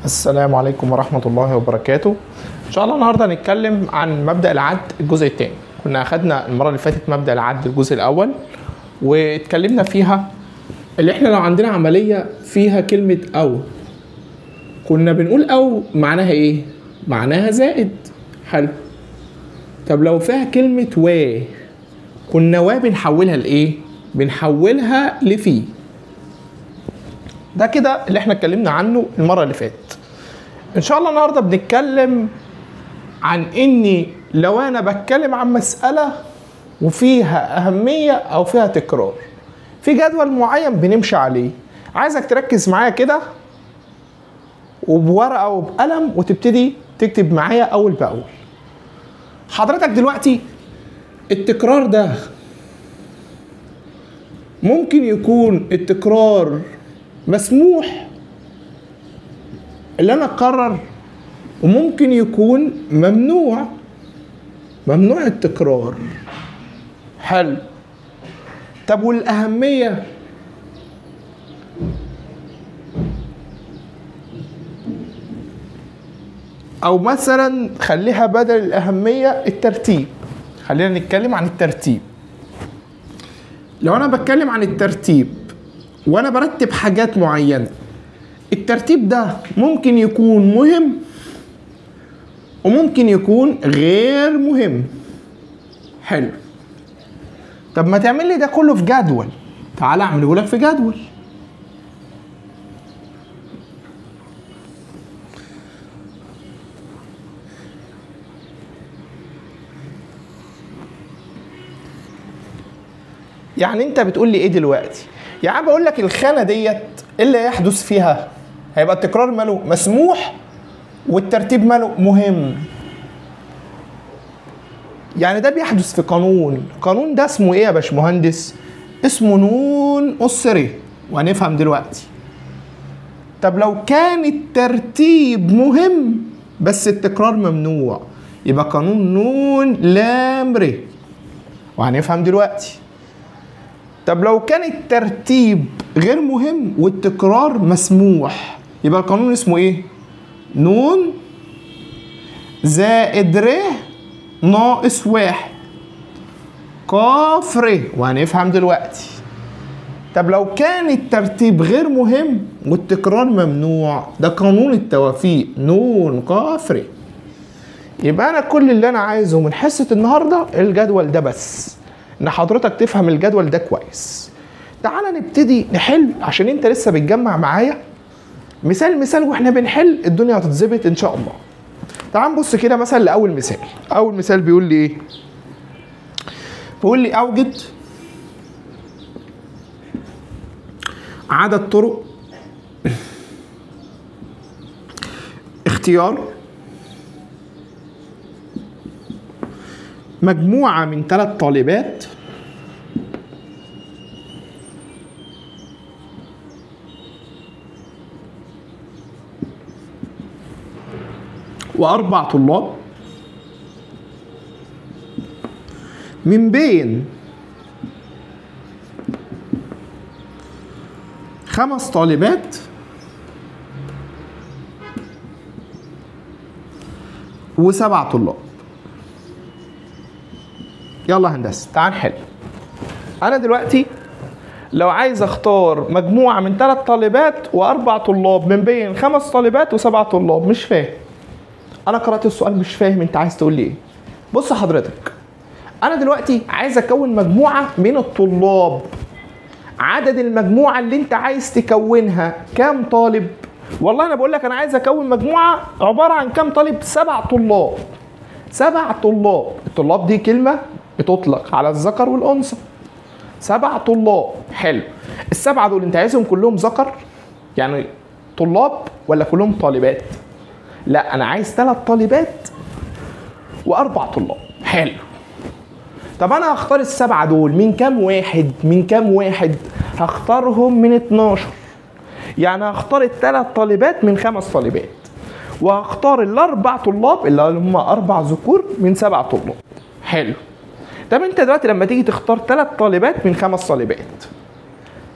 السلام عليكم ورحمة الله وبركاته. إن شاء الله النهاردة هنتكلم عن مبدأ العد الجزء الثاني. كنا أخدنا المرة اللي فاتت مبدأ العد الجزء الأول واتكلمنا فيها اللي إحنا لو عندنا عملية فيها كلمة أو كنا بنقول أو معناها إيه؟ معناها زائد. حلو. طب لو فيها كلمة و كنا و بنحولها لإيه؟ بنحولها لفي. ده كده اللي احنا اتكلمنا عنه المرة اللي فاتت. ان شاء الله النهاردة بنتكلم عن اني لو انا بتكلم عن مسألة وفيها اهمية او فيها تكرار في جدول معين بنمشي عليه. عايزك تركز معايا كده وبورقة وبقلم وتبتدي تكتب معايا اول باول. حضرتك دلوقتي التكرار ده ممكن يكون التكرار مسموح اللي انا اقرر، وممكن يكون ممنوع التكرار. حلو. طب والاهمية؟ او مثلا خليها بدل الاهمية الترتيب. خلينا نتكلم عن الترتيب. لو انا بتكلم عن الترتيب وانا برتب حاجات معينة، الترتيب ده ممكن يكون مهم وممكن يكون غير مهم. حلو. طب ما تعمل لي ده كله في جدول. تعال اعمله لك في جدول. يعني انت بتقول لي ايه دلوقتي؟ يعني بقول لك الخانه ديت اللي يحدث فيها هيبقى التكرار ماله مسموح والترتيب ماله مهم. يعني ده بيحدث في قانون. القانون ده اسمه ايه يا باشمهندس؟ اسمه نون أس ر، وهنفهم دلوقتي. طب لو كان الترتيب مهم بس التكرار ممنوع يبقى قانون نون لام ر، وهنفهم دلوقتي. طب لو كان الترتيب غير مهم والتكرار مسموح يبقى القانون اسمه ايه؟ نون زائد ر ناقص واحد قاف ر، وهنفهم دلوقتي. طب لو كان الترتيب غير مهم والتكرار ممنوع ده قانون التوافيق نون قاف ر. يبقى انا كل اللي انا عايزه من حصة النهاردة الجدول ده بس، ان حضرتك تفهم الجدول ده كويس. تعالى نبتدي نحل عشان انت لسه بتجمع معايا مثال واحنا بنحل الدنيا هتتظبط ان شاء الله. تعال نبص كده مثلا لاول مثال. اول مثال بيقول لي ايه؟ بيقول لي اوجد عدد طرق اختيار مجموعة من 3 طالبات و4 طلاب من بين 5 طالبات و7 طلاب. يلا هندسة تعال نحل. انا دلوقتي لو عايز اختار مجموعة من 3 طالبات و4 طلاب من بين 5 طالبات و7 طلاب، مش فاهم. انا قرأت السؤال مش فاهم انت عايز تقول لي ايه. بص حضرتك، انا دلوقتي عايز اكون مجموعة من الطلاب. عدد المجموعة اللي انت عايز تكونها كام طالب؟ والله انا بقول لك انا عايز اكون مجموعة عبارة عن كام طالب؟ 7 طلاب. 7 طلاب. الطلاب دي كلمة بتطلق على الذكر والانثى. 7 طلاب. حلو. ال7 دول انت عايزهم كلهم ذكر يعني طلاب ولا كلهم طالبات؟ لا، انا عايز 3 طالبات و4 طلاب. حلو. طب انا هختار ال7 دول من كام واحد؟ من كام واحد؟ هختارهم من 12. يعني هختار ال3 طالبات من 5 طالبات، وهختار ال4 طلاب اللي هم 4 ذكور من 7 طلاب. حلو. طب انت دلوقتي لما تيجي تختار 3 طالبات من 5 طالبات،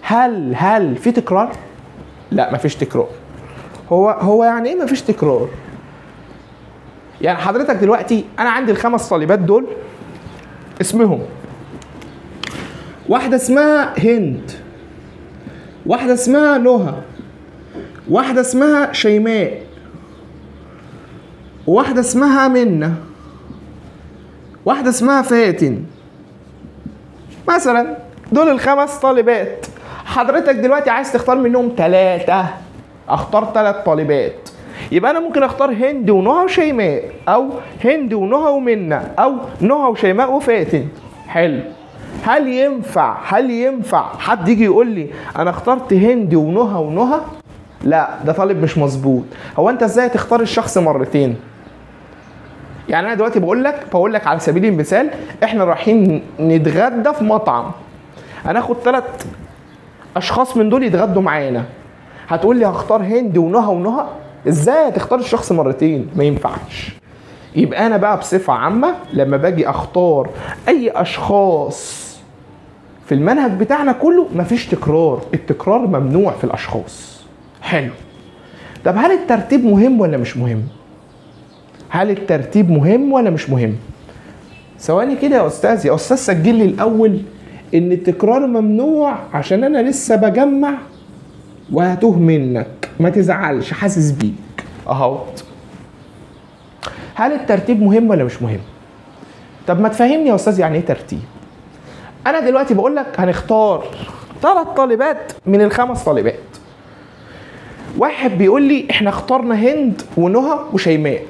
هل في تكرار؟ لا، مفيش تكرار. هو يعني ايه مفيش تكرار؟ يعني حضرتك دلوقتي انا عندي الخمس طالبات دول اسمهم واحدة اسمها هند، واحدة اسمها نهى، واحدة اسمها شيماء، وواحدة اسمها منة، واحدة اسمها فاتن مثلا. دول الخمس طالبات. حضرتك دلوقتي عايز تختار منهم 3، اختار 3 طالبات. يبقى انا ممكن اختار هند ونهى وشيماء، او هند ونهى ومنة، او نهى وشيماء وفاتن. حلو. هل ينفع حد يجي يقول لي انا اخترت هند ونهى ونهى؟ لا، ده طالب مش مظبوط. هو انت ازاي تختار الشخص مرتين؟ يعني انا دلوقتي بقول لك على سبيل المثال احنا رايحين نتغدى في مطعم، هناخد 3 اشخاص من دول يتغدوا معانا، هتقول لي هختار هند ونهى ونهى؟ ازاي هتختار الشخص مرتين؟ ما ينفعش. يبقى انا بقى بصفه عامه لما باجي اختار اي اشخاص في المنهج بتاعنا كله مفيش تكرار، التكرار ممنوع في الاشخاص. حلو. طب هل الترتيب مهم ولا مش مهم؟ هل الترتيب مهم ولا مش مهم؟ ثواني كده يا استاذ سجل لي الاول ان التكرار ممنوع عشان انا لسه بجمع وهتوه منك، ما تزعلش، حاسس بيك اهوت. هل الترتيب مهم ولا مش مهم؟ طب ما تفهمني يا استاذ يعني ايه ترتيب؟ انا دلوقتي بقول لك هنختار 3 طالبات من ال5 طالبات. واحد بيقول لي احنا اخترنا هند ونهى وشيماء،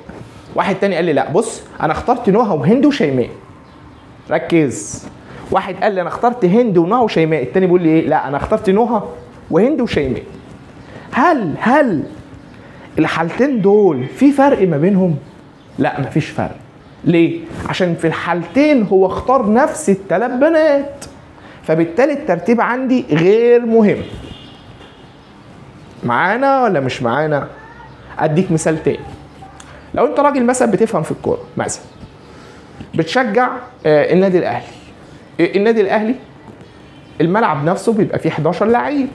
واحد تاني قال لي لا بص انا اخترت نهى وهند وشيماء. ركز. واحد قال لي انا اخترت هند ونهى وشيماء، التاني بيقول لي ايه؟ لا انا اخترت نهى وهند وشيماء. هل الحالتين دول في فرق ما بينهم؟ لا مفيش فرق. ليه؟ عشان في الحالتين هو اختار نفس ال3 بنات، فبالتالي الترتيب عندي غير مهم. معانا ولا مش معانا؟ اديك مثال تاني. لو انت راجل مثلا بتفهم في الكوره، مثلا بتشجع النادي الاهلي. النادي الاهلي الملعب نفسه بيبقى فيه 11 لعيب.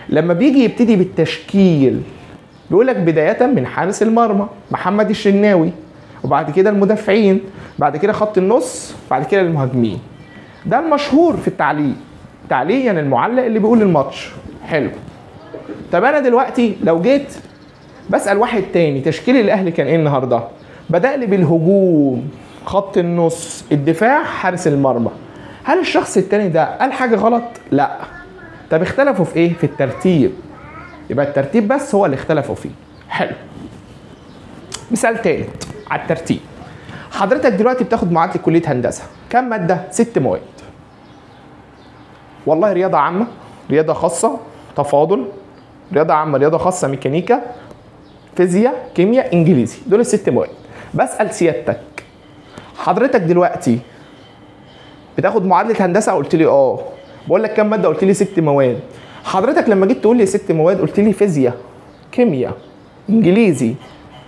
لما بيجي يبتدي بالتشكيل بيقول لك بدايه من حارس المرمى محمد الشناوي، وبعد كده المدافعين، بعد كده خط النص، بعد كده المهاجمين. ده المشهور في التعليق. تعليق يعني المعلق اللي بيقول الماتش. حلو. طب انا دلوقتي لو جيت بسأل واحد تاني تشكيل الاهلي كان ايه النهارده؟ بدأ لي بالهجوم، خط النص، الدفاع، حارس المرمى. هل الشخص التاني ده قال حاجه غلط؟ لا. طب اختلفوا في ايه؟ في الترتيب. يبقى الترتيب بس هو اللي اختلفوا فيه. حلو. مثال تالت على الترتيب. حضرتك دلوقتي بتاخد معادله كليه هندسه، كم ماده؟ 6 مواد. والله رياضه عامه، رياضه خاصه، تفاضل، رياضه عامه، رياضه خاصه، ميكانيكا، فيزياء، كيمياء، انجليزي. دول ال6 مواد. بسال سيادتك حضرتك دلوقتي بتاخد معادله هندسه؟ قلت لي اه. بقول لك كم ماده؟ قلت لي 6 مواد. حضرتك لما جيت تقول لي 6 مواد قلت لي فيزياء، كيمياء، انجليزي،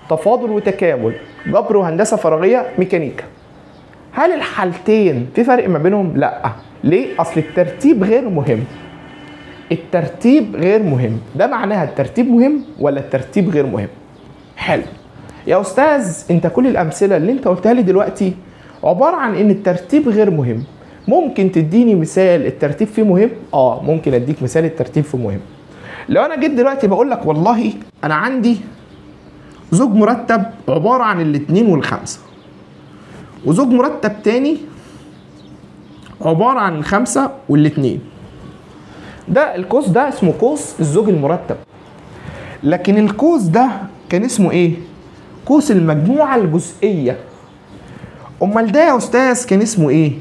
تفاضل وتكامل، جبر وهندسه فراغيه، ميكانيكا. هل الحالتين في فرق ما بينهم؟ لا. ليه؟ اصل الترتيب غير مهم. الترتيب غير مهم. ده معناها الترتيب مهم ولا الترتيب غير مهم؟ حلو. يا استاذ انت كل الامثله اللي انت قلتها لي دلوقتي عباره عن ان الترتيب غير مهم. ممكن تديني مثال الترتيب فيه مهم؟ ممكن اديك مثال الترتيب فيه مهم. لو انا جيت دلوقتي بقول لك والله انا عندي زوج مرتب عباره عن ال2 وال5، وزوج مرتب تاني عباره عن ال5 وال2. ده القوس ده اسمه قوس الزوج المرتب. لكن القوس ده كان اسمه ايه؟ قوس المجموعه الجزئيه. امال ده يا استاذ كان اسمه ايه؟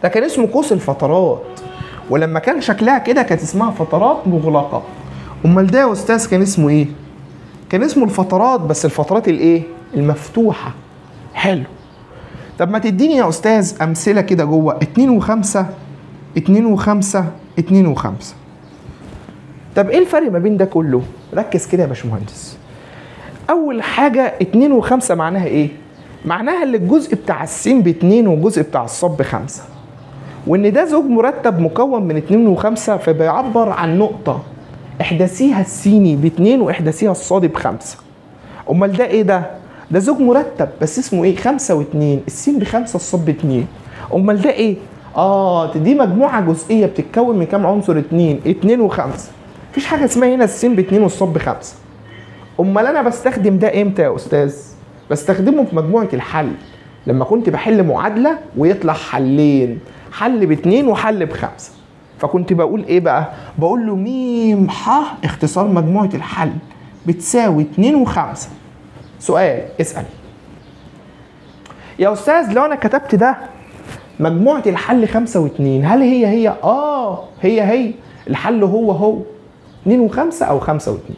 ده كان اسمه قوس الفترات، ولما كان شكلها كده كانت اسمها فترات مغلقه. امال ده يا استاذ كان اسمه ايه؟ كان اسمه الفترات، بس الفترات الايه؟ المفتوحه. حلو. طب ما تديني يا استاذ امثله كده جوه 2 و5 2 و5 2 و5. طب ايه الفرق ما بين ده كله؟ ركز كده يا باشمهندس. اول حاجه 2 و5 معناها ايه؟ معناها ان الجزء بتاع السين ب2 والجزء بتاع الصاد ب5، وان ده زوج مرتب مكون من 2 و5، فبيعبر عن نقطه احداثيها السيني ب2 واحداثيها الصادي ب5. امال ده ايه ده؟ ده زوج مرتب بس اسمه ايه؟ 5 و2، السين ب5 الصاد ب2. امال ده ايه؟ دي مجموعه جزئيه بتتكون من كام عنصر؟ 2 و5. مفيش حاجه اسمها هنا السين ب2 والصاد ب5. امال انا بستخدم ده امتى يا استاذ؟ بستخدمه في مجموعه الحل، لما كنت بحل معادله ويطلع حلين، حل ب2 وحل ب5. فكنت بقول ايه بقى؟ بقول له م ح اختصار مجموعه الحل بتساوي 2 و5. سؤال، اسال يا استاذ لو انا كتبت ده مجموعه الحل 5 و2، هل هي هي الحل هو 2 و5 او 5 و2؟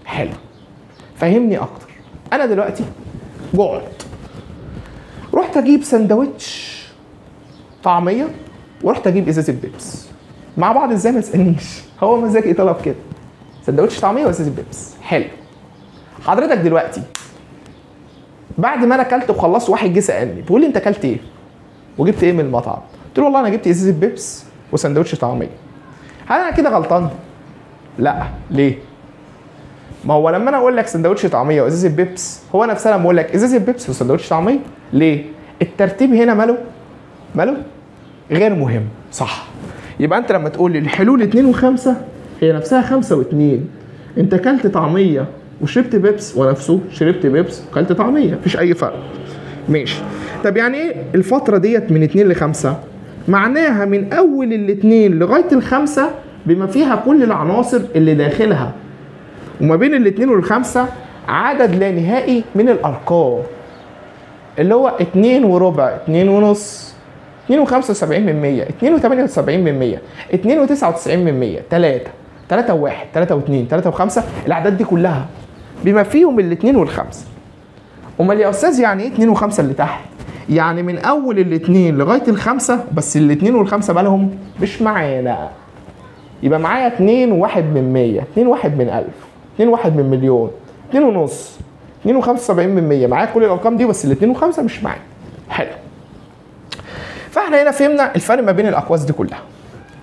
حلو، فهمني اكتر. انا دلوقتي جعت، رحت اجيب سندوتش طعميه ورحت اجيب ازازه بيبس مع بعض. ازاي؟ ما تسالنيش، هو مزاجي طلب كده، سندوتش طعميه وازازه بيبس. حلو، حضرتك دلوقتي بعد ما انا اكلت وخلصت، واحد جه سالني بيقول لي انت اكلت ايه وجبت ايه من المطعم؟ قلت له والله انا جبت ازازه بيبس وسندوتش طعميه. هل انا كده غلطان؟ لا. ليه؟ ما هو لما انا اقول لك سندوتش طعميه وازازه بيبس، هو نفسها لما اقول لك ازازه بيبس وسندوتش طعميه. ليه؟ الترتيب هنا ماله غير مهم، صح؟ يبقى انت لما تقول لي الحلول 2 و5 هي نفسها 5 و2. انت اكلت طعميه وشربت بيبس، ونفسه شربت بيبس وكلت طعميه، مفيش اي فرق. ماشي. طب يعني ايه الفتره ديت من 2 ل5؟ معناها من اول الاثنين لغايه ال5 بما فيها كل العناصر اللي داخلها، وما بين الاثنين والخمسة عدد لا نهائي من الارقام، اللي هو 2 وربع، 2 ونص، 2 و75%، 2 و78%، 2 و99%، 3 و1، 3 و2، 3 و5، الاعداد دي كلها بما فيهم الاثنين والخمسة. امال يا استاذ يعني ايه 2 و5 اللي تحت؟ يعني من اول الاثنين لغايه الخمسه، بس الاثنين والخمسه بالهم مش معانا. يبقى معايا 2 و1 من 100، 2 و1 من 1000، 2 و1 من مليون، 2 ونص، 2 و75%. معايا كل الارقام دي بس الاثنين و5 مش معايا. حلو. فاحنا هنا فهمنا الفرق ما بين الاقواس دي كلها.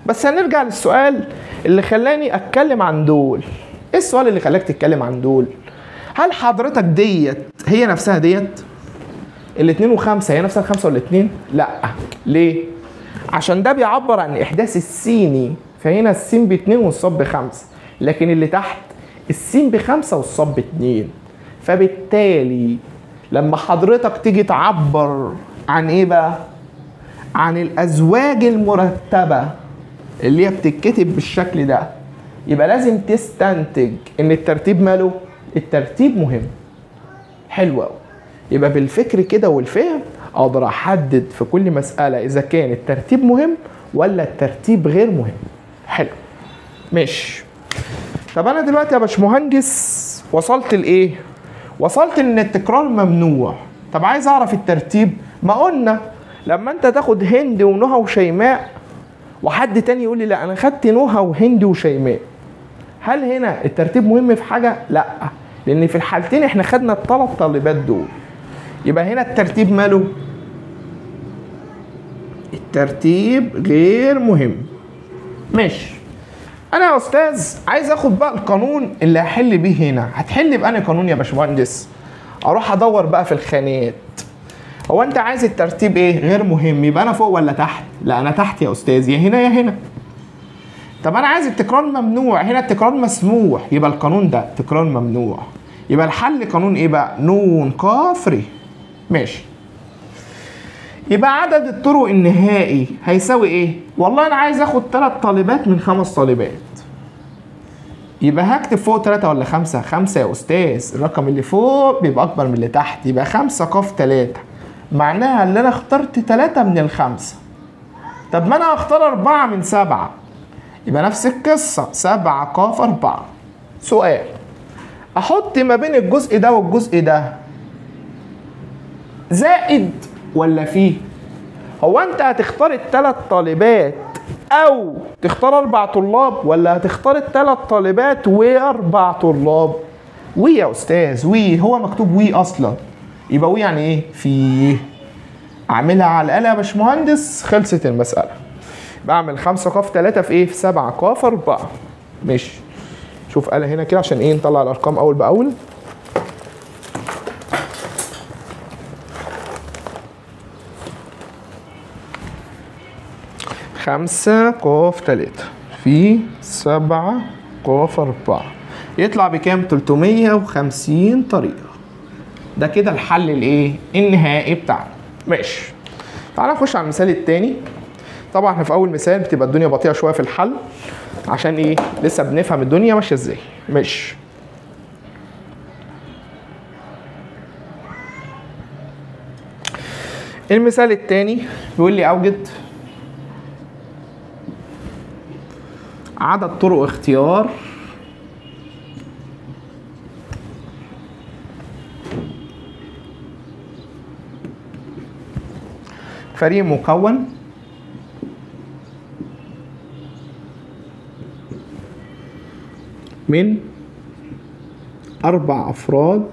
بس هنرجع للسؤال اللي خلاني اتكلم عن دول. ايه السؤال اللي خلاك تتكلم عن دول؟ هل حضرتك ديت هي نفسها ديت؟ الاثنين وخمسة هي نفسها الخمسة والاثنين؟ لا. ليه؟ عشان ده بيعبر عن احداث السيني، فهنا السين ب2 والصاد ب5، لكن اللي تحت السين ب5 والصاد ب2. فبالتالي لما حضرتك تيجي تعبر عن ايه بقى؟ عن الازواج المرتبة اللي هي بتتكتب بالشكل ده، يبقى لازم تستنتج ان الترتيب ماله؟ الترتيب مهم. حلو قوي. يبقى بالفكر كده والفهم اقدر احدد في كل مسألة اذا كان الترتيب مهم ولا الترتيب غير مهم. حلو. ماشي. طب انا دلوقتي يا باشمهندس وصلت لايه؟ وصلت ان التكرار ممنوع. طب عايز اعرف الترتيب. ما قلنا لما انت تاخد هند ونهى وشيماء وحد تاني يقول لي لا انا خدت نهى وهند وشيماء، هل هنا الترتيب مهم في حاجة؟ لا، لان في الحالتين احنا خدنا ال3 طالبات دول. يبقى هنا الترتيب ماله؟ الترتيب غير مهم. ماشي. انا يا استاذ عايز اخد بقى القانون اللي هحل بيه هنا. هتحل بأنهي قانون يا باشمهندس؟ اروح ادور بقى في الخانات. هو انت عايز الترتيب ايه؟ غير مهم، يبقى انا فوق ولا تحت؟ لا انا تحت يا استاذ، يا هنا يا هنا. طب انا عايز التكرار ممنوع، هنا التكرار مسموح، يبقى القانون ده تكرار ممنوع. يبقى الحل قانون ايه بقى؟ نون ق ر. ماشي. يبقى عدد الطرق النهائي هيساوي ايه؟ والله انا عايز اخد 3 طالبات من 5 طالبات. يبقى هكتب فوق 3 ولا 5؟ 5 يا استاذ، الرقم اللي فوق بيبقى اكبر من اللي تحت، يبقى 5 ق 3. معناها ان انا اخترت 3 من ال5. طب ما انا هختار 4 من 7، يبقى نفس القصة، 7 ق 4. سؤال، احط ما بين الجزء ده والجزء ده زائد ولا فيه؟ هو انت هتختار ال3 طالبات او تختار 4 طلاب، ولا هتختار ال3 طالبات و4 طلاب؟ وي يا استاذ، وي، هو مكتوب وي اصلا، يبقى وي يعني ايه؟ فيه. اعملها على الاله يا باشمهندس، خلصت المساله. بعمل 5 ق 3 في ايه؟ في 7 ق 4. ماشي. شوف آلة هنا كده عشان ايه نطلع الارقام اول باول. خمسة قاف 3 في 7 قاف 4 يطلع بكام؟ 350 طريقة. ده كده الحل الايه؟ النهائي بتاعنا. ماشي. تعالى نخش على المثال التاني. طبعا احنا في اول مثال بتبقى الدنيا بطيئة شوية في الحل عشان ايه؟ لسه بنفهم الدنيا ماشية ازاي. ماشي. المثال التاني بيقول لي اوجد عدد طرق اختيار فريق مكون من 4 أفراد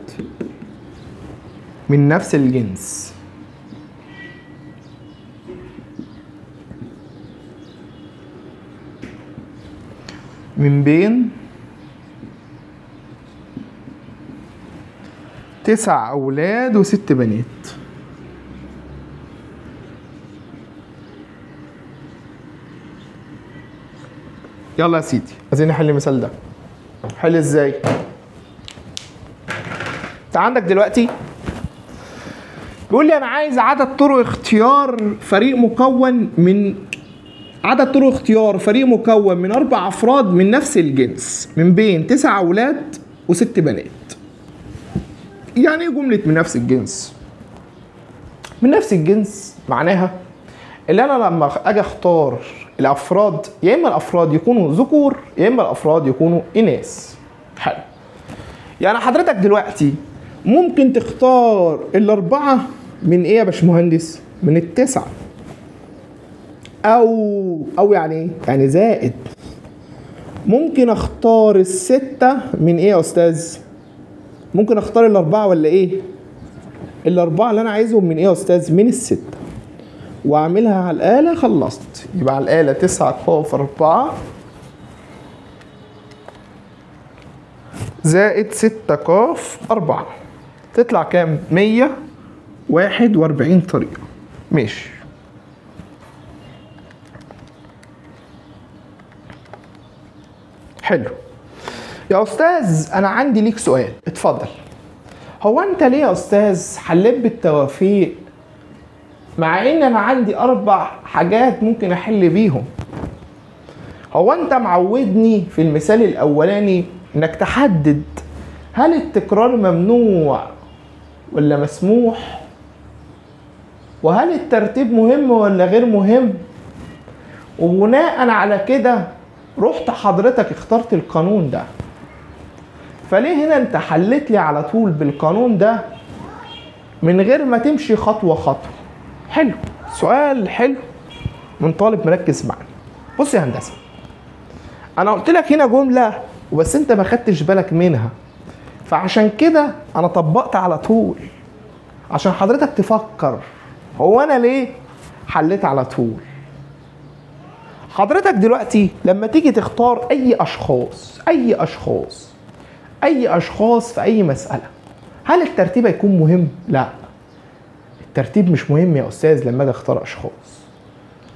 من نفس الجنس من بين 9 أولاد و6 بنات. يلا يا سيدي عايزين نحل المثال ده. حل ازاي؟ انت عندك دلوقتي بيقول لي انا عايز عدد طرق اختيار فريق مكون من عدد طرق اختيار فريق مكون من 4 أفراد من نفس الجنس من بين 9 أولاد و6 بنات. يعني ايه جملة من نفس الجنس؟ من نفس الجنس معناها اللي انا لما اجي اختار الافراد يا اما الافراد يكونوا ذكور يا اما الافراد يكونوا اناث. حلو. يعني حضرتك دلوقتي ممكن تختار الاربعه من ايه يا باشمهندس؟ من التسعه. او يعني ايه؟ يعني زائد. ممكن اختار السته من ايه يا استاذ؟ ممكن اختار الاربعه ولا ايه؟ الاربعه اللي انا عايزهم من ايه يا استاذ؟ من السته. واعملها على الآلة. خلصت. يبقى على الآلة 9 قاف 4 زائد 6 قاف 4 تطلع كام؟ 141 طريقة. ماشي. حلو. يا أستاذ أنا عندي ليك سؤال. اتفضل. هو أنت ليه يا أستاذ حليت بالتوافيق مع ان انا عندي 4 حاجات ممكن احل بيهم؟ هو انت معودني في المثال الاولاني انك تحدد هل التكرار ممنوع ولا مسموح، وهل الترتيب مهم ولا غير مهم، وبناء على كده رحت حضرتك اخترت القانون ده. فليه هنا انت حلت لي على طول بالقانون ده من غير ما تمشي خطوة خطوة؟ حلو. سؤال حلو من طالب مركز معنا. بص يا هندسه، انا قلت لك هنا جمله وبس انت ما خدتش بالك منها، فعشان كده انا طبقت على طول عشان حضرتك تفكر هو انا ليه حليت على طول. حضرتك دلوقتي لما تيجي تختار اي اشخاص في اي مساله، هل الترتيب هيكون مهم؟ لا، الترتيب مش مهم يا استاذ لما اجي اختار اشخاص.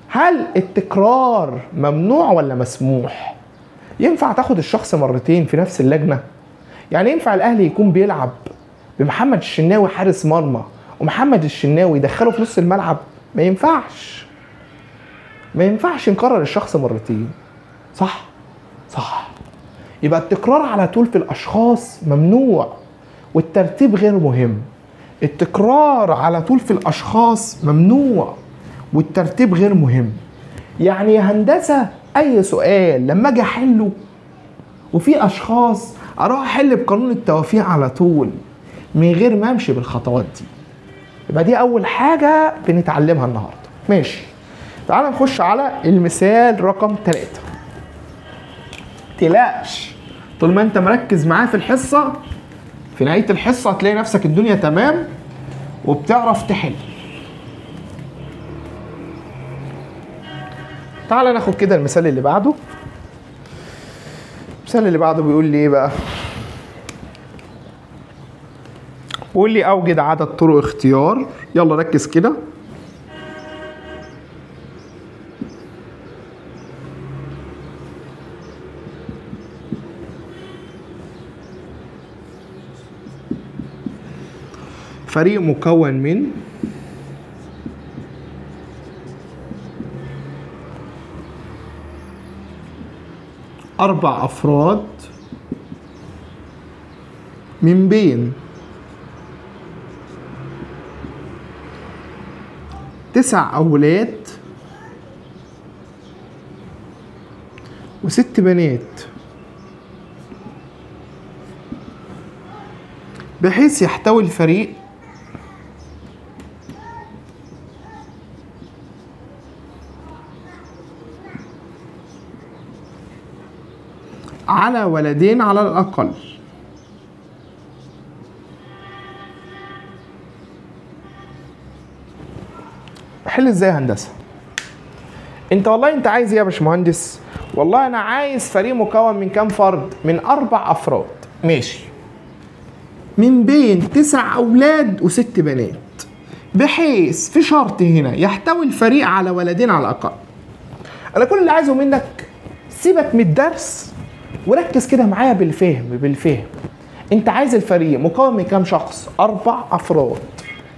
هل التكرار ممنوع ولا مسموح؟ ينفع تاخد الشخص مرتين في نفس اللجنه؟ يعني ينفع الاهلي يكون بيلعب بمحمد الشناوي حارس مرمى ومحمد الشناوي يدخله في نص الملعب؟ ما ينفعش نكرر الشخص مرتين. صح. يبقى التكرار على طول في الاشخاص ممنوع والترتيب غير مهم. التكرار على طول في الاشخاص ممنوع والترتيب غير مهم. يعني يا هندسه اي سؤال لما اجي احله وفي اشخاص اروح احل بقانون التوافيق على طول من غير ما امشي بالخطوات دي. يبقى دي اول حاجه بنتعلمها النهارده. ماشي. تعال نخش على المثال رقم 3. تلاش طول ما انت مركز معاه في الحصه، في نهايه الحصه هتلاقي نفسك الدنيا تمام وبتعرف تحل. تعال ناخد كده المثال اللي بعده. المثال اللي بعده بيقول لي ايه بقى؟ بيقول لي اوجد عدد طرق اختيار. يلا ركز كده. فريق مكون من 4 أفراد من بين 9 أولاد و6 بنات، بحيث يحتوي الفريق على ولدين على الأقل. حل ازاي يا هندسة؟ انت والله انت عايز ايه يا باشمهندس؟ والله انا عايز فريق مكون من كام فرد؟ من 4 أفراد. ماشي. من بين 9 أولاد و6 بنات، بحيث في شرط هنا يحتوي الفريق على ولدين على الأقل. أنا كل اللي عايزه منك سيبك من الدرس وركز كده معايا بالفهم. أنت عايز الفريق مكون من كام شخص؟ 4 أفراد.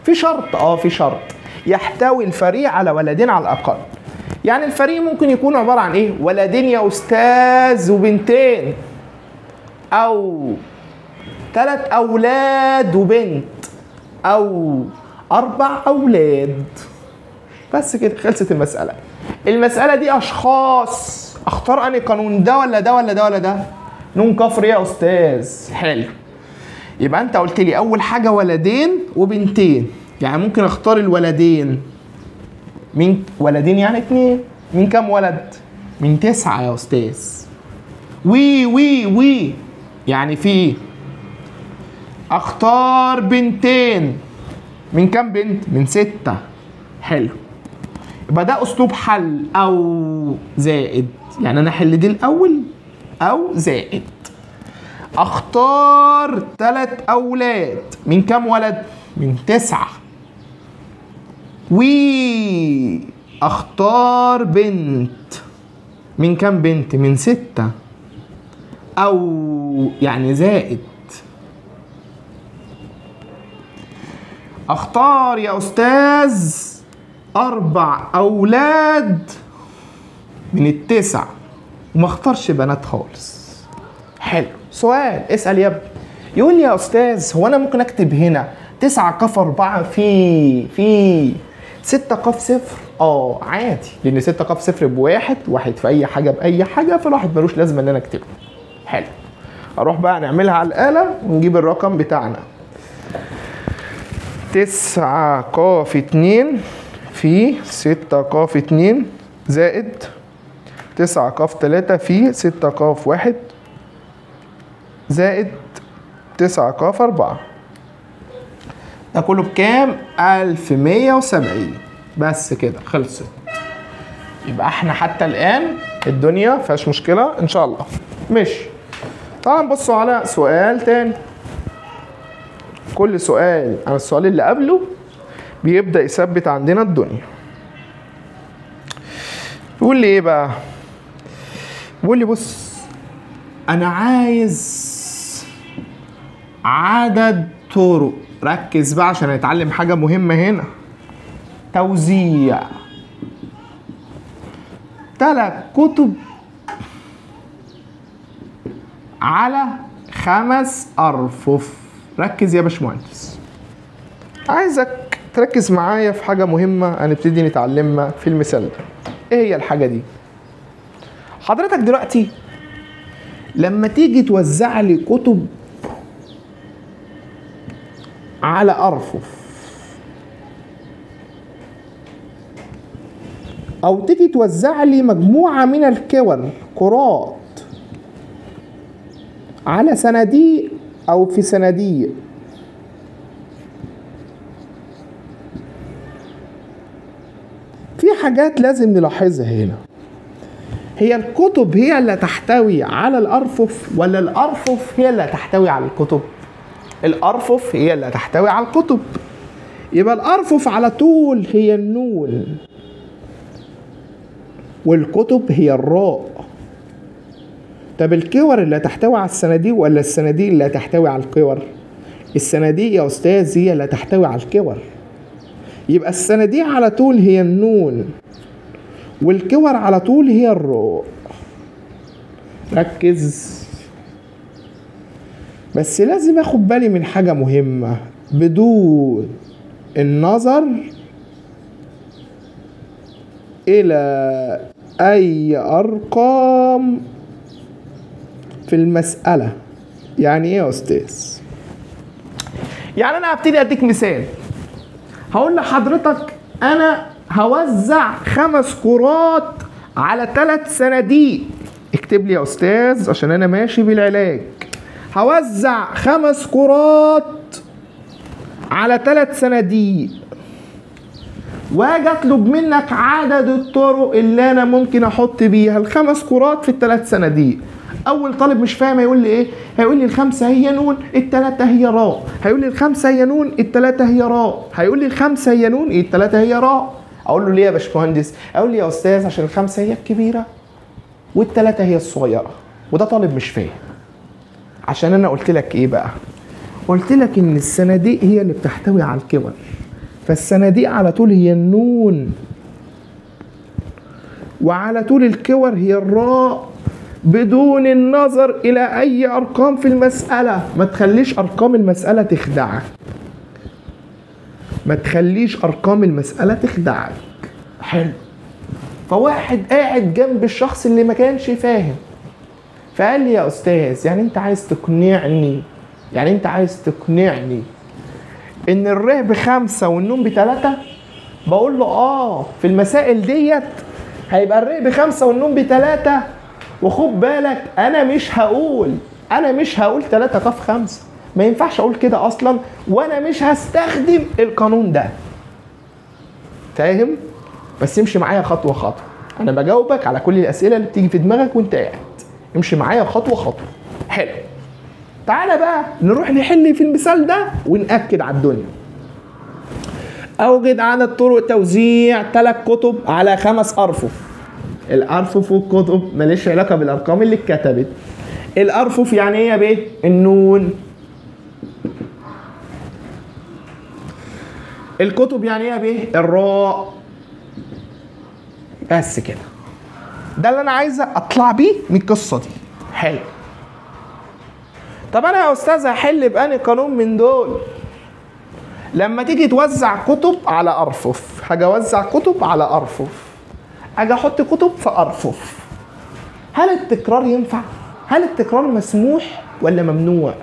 في شرط في شرط يحتوي الفريق على ولدين على الأقل. يعني الفريق ممكن يكون عبارة عن إيه؟ ولدين يا أستاذ وبنتين، أو 3 أولاد وبنت، أو 4 أولاد. بس كده خلصت المسألة. المسألة دي أشخاص. أختار أنهي قانون؟ ده ولا ده ولا ده ولا ده؟ نون كفر يا أستاذ. حلو. يبقى أنت قلت لي أول حاجة ولدين وبنتين، يعني ممكن أختار الولدين. من ولدين يعني 2. من كام ولد؟ من 9 يا أستاذ. وي يعني في. اختار بنتين. من كام بنت؟ من 6. حلو. يبقى ده اسلوب حل او زائد، يعني انا احل دي الاول او زائد. اختار 3 اولاد. من كام ولد؟ من 9. اختار بنت. من كام بنت؟ من 6 او يعني زائد. اختار يا استاذ 4 اولاد من 9، وما اختارش بنات خالص. حلو. سؤال، اسأل يا ابني. يقول لي يا استاذ هو انا ممكن اكتب هنا 9 ق 4 في 6 ق 0؟ عادي، لان 6 ق 0 بواحد، واحد في اي حاجه باي حاجه، فالواحد ملوش لازمه ان انا اكتبه. حلو. اروح بقى نعملها على الآلة ونجيب الرقم بتاعنا. 9 ق 2 في 6 ق 2 زائد 9 ق 3 في 6 ق 1 زائد 9 ق 4. ده كله بكام؟ 1170. بس كده خلصت. يبقى احنا حتى الآن الدنيا مفيهاش مشكلة إن شاء الله. ماشي. تعالوا نبصوا على سؤال تاني. كل سؤال عن السؤال اللي قبله بيبدأ يثبت عندنا الدنيا. بيقول لي ايه بقى؟ بيقول لي بص، انا عايز عدد طرق. ركز بقى عشان نتعلم حاجة مهمة هنا. توزيع 3 كتب على 5 أرفف. ركز يا باشمهندس. عايزك تركز معايا في حاجة مهمة هنبتدي نتعلمها في المثال ده. ايه هي الحاجة دي؟ حضرتك دلوقتي لما تيجي توزع لي كتب على أرفف، أو تيجي توزع لي مجموعة من الكور كرات على صناديق أو في صناديق، في حاجات لازم نلاحظها هنا. هي الكتب هي اللي تحتوي على الأرفف ولا الأرفف هي اللي تحتوي على الكتب؟ الأرفف هي اللي تحتوي على الكتب. يبقى الأرفف على طول هي النون والكتب هي الراء. طب الكور اللي تحتوي على الصناديق ولا الصناديق اللي تحتوي على الكور؟ الصناديق يا أستاذ هي اللي تحتوي على الكور. يبقى الصناديق على طول هي النون والكور على طول هي الراء. ركز. بس لازم اخد بالي من حاجة مهمة بدون النظر إلى أي أرقام في المسألة. يعني إيه يا أستاذ؟ يعني أنا هبتدي أديك مثال. هقول لحضرتك أنا هوزع 5 كرات على 3 صناديق. اكتب لي يا أستاذ عشان أنا ماشي بالعلاج. هوزع 5 كرات على 3 صناديق، واجي اطلب منك عدد الطرق اللي انا ممكن احط بيها ال5 كرات في ال3 صناديق. اول طالب مش فاهم هيقول لي ايه؟ هيقول لي ال5 هي نون ال3 هي راء. هيقول لي ال5 هي نون ال3 هي راء. هيقول لي ال5 هي نون ال3 هي راء. اقول له ليه يا باشمهندس؟ اقول لي يا استاذ عشان ال5 هي الكبيره وال3 هي الصغيره. وده طالب مش فاهم. عشان انا قلت لك ايه بقى؟ قلت لك ان الصناديق هي اللي بتحتوي على الكور، فالصناديق على طول هي النون وعلى طول الكور هي الراء بدون النظر الى اي ارقام في المسألة. ما تخليش ارقام المسألة تخدعك. ما تخليش ارقام المسألة تخدعك. حلو. فواحد قاعد جنب الشخص اللي ما كانش فاهم فقال لي يا استاذ يعني انت عايز تقنعني ان الر ب5 والنون ب3؟ بقول له في المسائل ديت هيبقى الر ب5 والنون ب3. وخد بالك انا مش هقول 3 ق 5. ما ينفعش اقول كده اصلا وانا مش هستخدم القانون ده. فاهم؟ بس امشي معايا خطوه خطوه. انا بجاوبك على كل الاسئله اللي بتيجي في دماغك وانت قاعد. امشي معايا خطوه خطوه. حلو. تعالى بقى نروح نحل في المثال ده ونأكد على الدنيا. أوجد عدد طرق توزيع 3 كتب على 5 أرفف. الأرفف والكتب ماليش علاقة بالأرقام اللي اتكتبت. الأرفف يعني إيه يا بيه؟ النون. الكتب يعني إيه يا بيه؟ الراء. بس كده. ده اللي أنا عايز أطلع بيه من القصة دي. حلو. طب انا يا استاذ هحل بأني قانون من دول؟ لما تيجي توزع كتب على ارفف، هاجي اوزع كتب على ارفف، اجي احط كتب في ارفف. هل التكرار ينفع؟ هل التكرار مسموح ولا ممنوع؟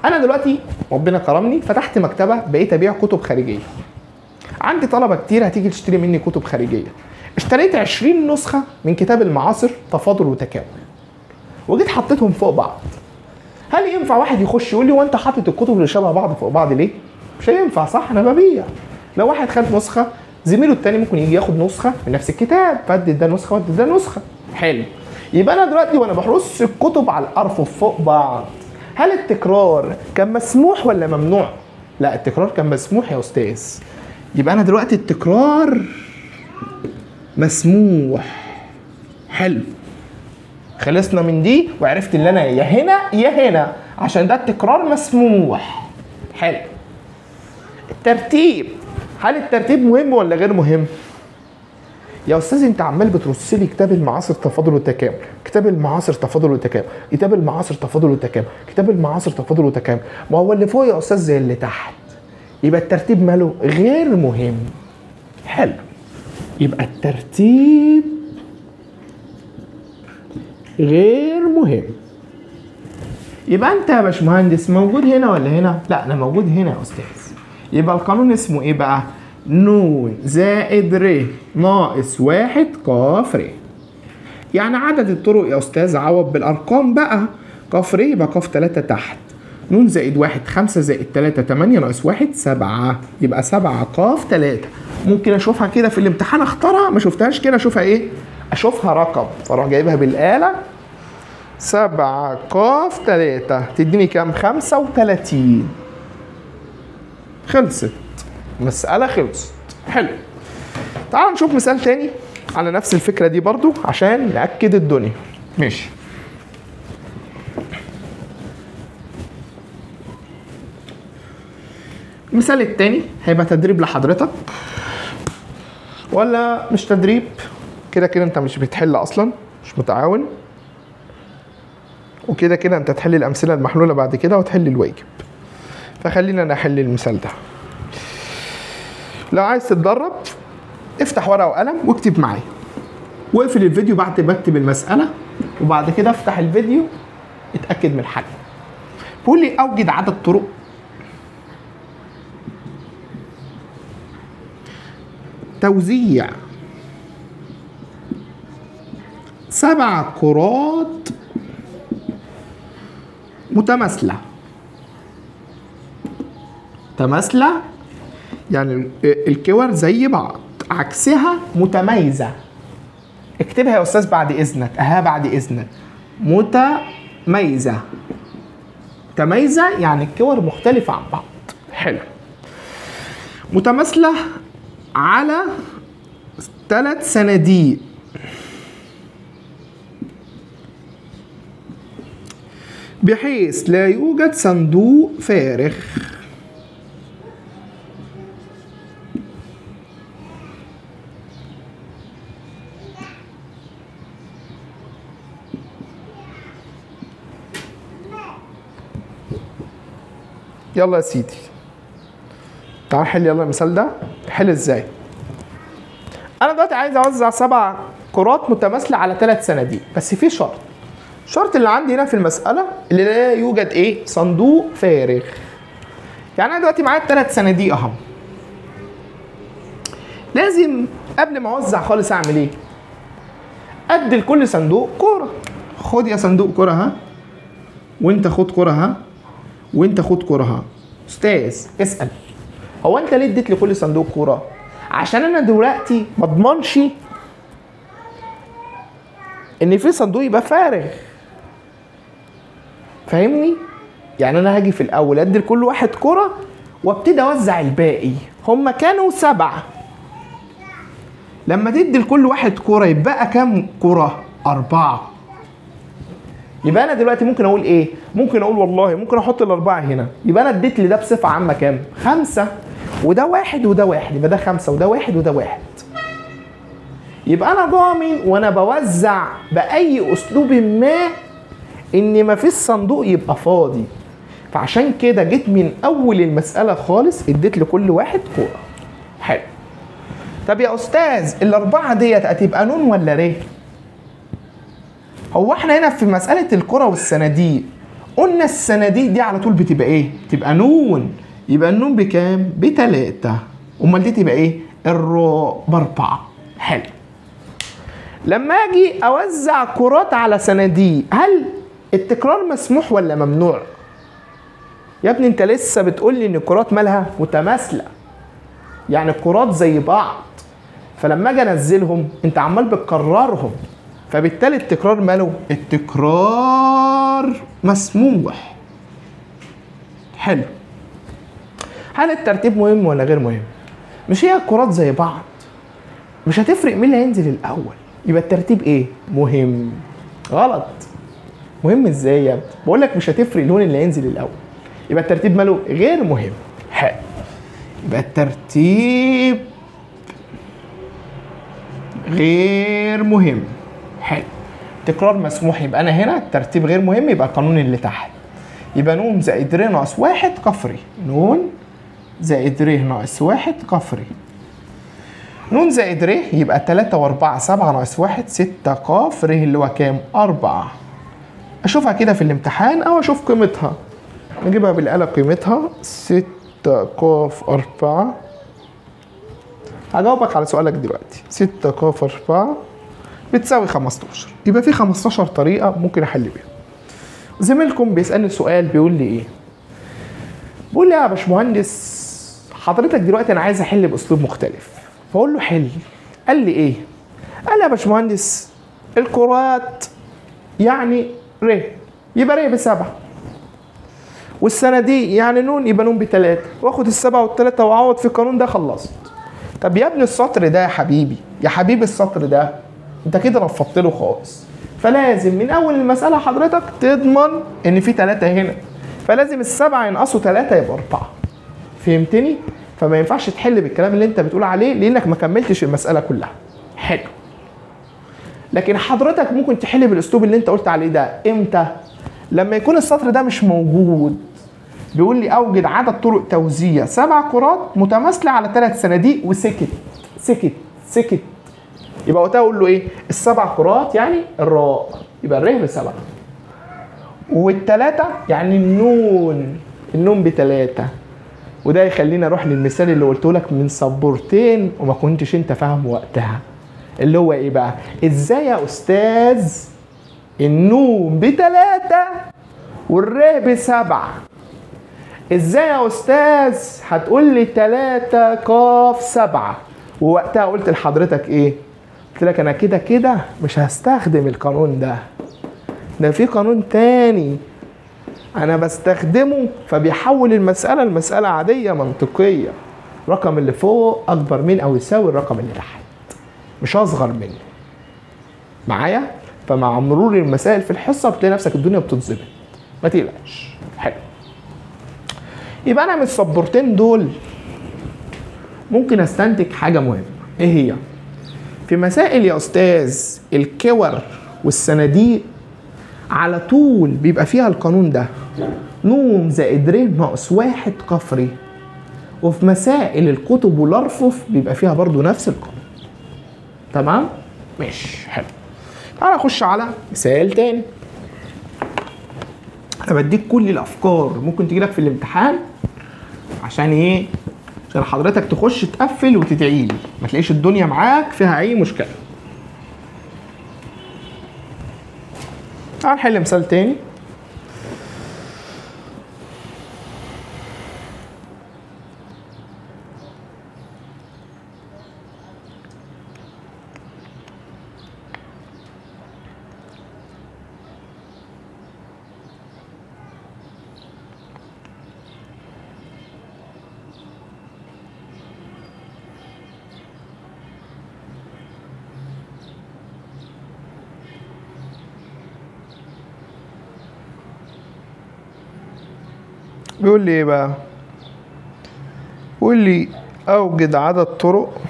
انا دلوقتي ربنا كرمني فتحت مكتبه بقيت ابيع كتب خارجيه. عندي طلبه كتير هتيجي تشتري مني كتب خارجيه. اشتريت 20 نسخه من كتاب المعاصر تفاضل وتكامل وجيت حطيتهم فوق بعض. هل ينفع واحد يخش يقول لي وانت حاطط الكتب اللي شبه بعض فوق بعض ليه؟ مش هينفع صح؟ انا ببيع. لو واحد خد نسخه زميله التاني ممكن يجي ياخد نسخه من نفس الكتاب فادي ده نسخه وادي ده نسخه. حلو. يبقى انا دلوقتي وانا برص الكتب على الارفف فوق بعض هل التكرار كان مسموح ولا ممنوع؟ لا التكرار كان مسموح يا استاذ. يبقى انا دلوقتي التكرار مسموح. حلو. خلصنا من دي وعرفت ان انا يا هنا يا هنا عشان ده التكرار مسموح. حلو. الترتيب، هل الترتيب مهم ولا غير مهم؟ يا استاذ انت عمال بترص لي كتاب المعاصر تفاضل وتكامل، كتاب المعاصر تفاضل وتكامل، كتاب المعاصر تفاضل وتكامل، كتاب المعاصر تفاضل وتكامل. ما هو اللي فوق يا استاذ زي اللي تحت. يبقى الترتيب ماله غير مهم. حلو. يبقى الترتيب غير مهم. يبقى انت يا باشمهندس موجود هنا ولا هنا؟ لا انا موجود هنا يا استاذ. يبقى القانون اسمه ايه بقى؟ نون زائد ر ناقص 1 ق ر. يعني عدد الطرق يا استاذ عوض بالارقام بقى. ق ر يبقى ق 3 تحت. نون زائد 1 5 زائد 3 8 ناقص 1 7. يبقى 7 ق 3. ممكن اشوفها كده في الامتحان اختارها، ما شفتهاش كده اشوفها ايه؟ اشوفها رقم فاروح جايبها بالآلة. 7 ق 3 تديني كام؟ 35. خلصت مسألة، خلصت. حلو. تعالوا نشوف مثال تاني على نفس الفكرة دي برضو عشان نأكد الدنيا. ماشي. المثال التاني هيبقى تدريب لحضرتك، ولا مش تدريب، كده كده انت مش بتحل اصلا، مش متعاون، وكده كده انت تحل الامثله المحلوله بعد كده وتحل الواجب. فخلينا نحل المثال ده. لو عايز تتدرب افتح ورقه وقلم واكتب معايا، واقفل الفيديو بعد ما اكتب المساله، وبعد كده افتح الفيديو اتاكد من الحل. بيقول لي اوجد عدد طرق توزيع 7 كرات متماثلة. متماثلة يعني الكور زي بعض، عكسها متميزة. اكتبها يا أستاذ بعد إذنك، بعد إذنك. متميزة. متميزة يعني الكور مختلفة عن بعض. حلو. متماثلة على 3 صناديق بحيث لا يوجد صندوق فارغ. يلا يا سيدي تعال حل يلا المثال ده. حل ازاي؟ انا دلوقتي عايز اوزع 7 كرات متماثله على 3 صناديق، بس في شرط. الشرط اللي عندي هنا في المساله اللي لا يوجد ايه؟ صندوق فارغ. يعني انا دلوقتي معايا 3 صناديق اهم. لازم قبل ما اوزع خالص اعمل ايه؟ ادي لكل صندوق كوره. خد يا صندوق كوره ها، وانت خد كوره ها، وانت خد كوره ها. استاذ اسال، هو انت ليه اديت لكل صندوق كوره؟ عشان انا دلوقتي ما اضمنش ان في صندوق يبقى فارغ. فاهمني؟ يعني انا هاجي في الاول ادي لكل واحد كرة وابتدي اوزع الباقي. هما كانوا 7. لما تدي لكل واحد كرة يبقى كام كرة؟ 4. يبقى انا دلوقتي ممكن اقول ايه؟ ممكن اقول والله ممكن احط ال4 هنا، يبقى انا اديت لده بصفة عامة كام؟ 5. وده 1 وده 1، يبقى ده 5 وده 1 وده 1. يبقى انا ضامن وانا بوزع باي اسلوب ما ان مفيش صندوق يبقى فاضي. فعشان كده جيت من اول المساله خالص اديت لكل واحد كوره. حلو. طب يا استاذ ال4 ديت هتبقى نون ولا ر؟ هو احنا هنا في مساله الكوره والصناديق قلنا الصناديق دي على طول بتبقى ايه؟ تبقى نون. يبقى النون بكام؟ ب3. امال دي تبقى ايه؟ الراء ب4. حلو. لما اجي اوزع كرات على صناديق، هل التكرار مسموح ولا ممنوع؟ يا ابني انت لسه بتقول لي ان الكرات مالها متماثله، يعني الكرات زي بعض، فلما اجي انزلهم انت عمال بتكررهم، فبالتالي التكرار ماله؟ التكرار مسموح. حلو. هل الترتيب مهم ولا غير مهم؟ مش هي الكرات زي بعض، مش هتفرق مين اللي هينزل الاول، يبقى الترتيب ايه؟ مهم. غلط. مهم ازاي يا ابني؟ بقول لك مش هتفرق اللون اللي هينزل الاول، يبقى الترتيب ماله؟ غير مهم. حلو. يبقى الترتيب غير مهم. حلو. تكرار مسموح، يبقى انا هنا الترتيب غير مهم، يبقى القانون اللي تحت. يبقى ن زائد ر ناقص 1 كفري. ن زائد ر ناقص 1 كفري. ن زائد ر يبقى 3 و4 7 ناقص 1 6 ق ر اللي هو كام؟ 4. اشوفها كده في الامتحان او اشوف قيمتها. نجيبها بالآلة قيمتها 6 ق 4. هجاوبك على سؤالك دلوقتي. 6 ق 4 بتساوي 15. يبقى في 15 طريقة ممكن احل بيها. زميلكم بيسألني سؤال بيقول لي ايه؟ بيقول لي يا باشمهندس حضرتك دلوقتي انا عايز احل باسلوب مختلف. فاقول له حل. قال لي ايه؟ قال يا باشمهندس الكرات يعني ر، يبقى ر بسبعة، والصناديق يعني نون يبقى نون بتلاتة، واخد السبعة والتلاتة واعوض في القانون ده، خلصت. طب يا ابني السطر ده يا حبيبي، يا حبيبي السطر ده انت كده رفضت له خالص، فلازم من اول المسألة حضرتك تضمن ان في تلاتة هنا، فلازم السبعة ينقصوا تلاتة يبقى 4. فهمتني؟ فما ينفعش تحل بالكلام اللي انت بتقول عليه لانك ما كملتش المسألة كلها. حلو. لكن حضرتك ممكن تحل بالاسلوب اللي انت قلت عليه ده امتى؟ لما يكون السطر ده مش موجود، بيقول لي اوجد عدد طرق توزيع 7 كرات متماثله على 3 صناديق، وسكت سكت سكت، يبقى وقتها اقول له ايه؟ السبع كرات يعني الراء، يبقى الر ب7، والثلاثه يعني النون ب3. وده يخلينا اروح للمثال اللي قلته لك من سبورتين وما كنتش انت فاهم وقتها، اللي هو ايه بقى؟ ازاي يا استاذ النون ب3 والر ب7؟ ازاي يا استاذ هتقول لي 3 ق 7؟ ووقتها قلت لحضرتك ايه؟ قلت لك انا كده كده مش هستخدم القانون ده في قانون تاني انا بستخدمه، فبيحول المسألة لمسألة عادية منطقية، الرقم اللي فوق اكبر من او يساوي الرقم اللي تحت، مش اصغر منه. معايا؟ فمع مرور المسائل في الحصة بتلاقي نفسك الدنيا بتتظبط، ما تقلقش. حلو. يبقى انا من السبورتين دول ممكن استنتج حاجة مهمة، ايه هي؟ في مسائل يا استاذ الكور والصناديق على طول بيبقى فيها القانون ده، ن زائد ر ناقص 1 قفري. وفي مسائل الكتب والارفف بيبقى فيها برضو نفس القانون. تمام؟ ماشي. حلو. تعالى نخش على مثال تاني. انا بديك كل الافكار ممكن تجيلك في الامتحان، عشان ايه؟ عشان حضرتك تخش تقفل وتدعيلي، ما تلاقيش الدنيا معاك فيها اي مشكله. تعال نحل مثال تاني. بيقول لي ايه بقى؟ بيقول لي اوجد عدد طرق